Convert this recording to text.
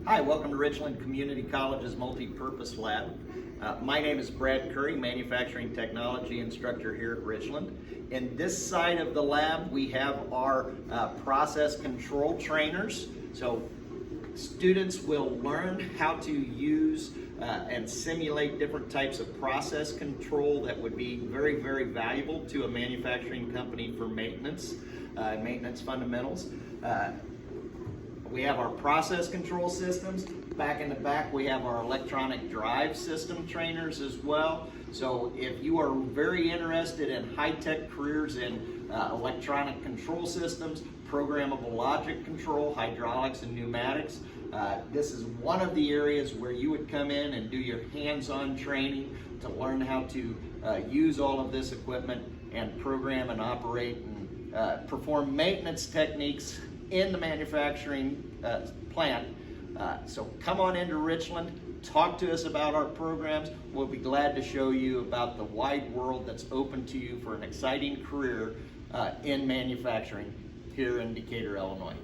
Hi, welcome to Richland Community College's Multi-Purpose Lab. My name is Brad Curry, Manufacturing Technology Instructor here at Richland. In this side of the lab, we have our process control trainers. So students will learn how to use and simulate different types of process control that would be very, very valuable to a manufacturing company for maintenance fundamentals. We have our process control systems. Back in the back, we have our electronic drive system trainers as well. So if you are very interested in high-tech careers in electronic control systems, programmable logic control, hydraulics and pneumatics, this is one of the areas where you would come in and do your hands-on training to learn how to use all of this equipment and program and operate and perform maintenance techniques in the manufacturing plant. So come on into Richland, talk to us about our programs. We'll be glad to show you about the wide world that's open to you for an exciting career in manufacturing here in Decatur, Illinois.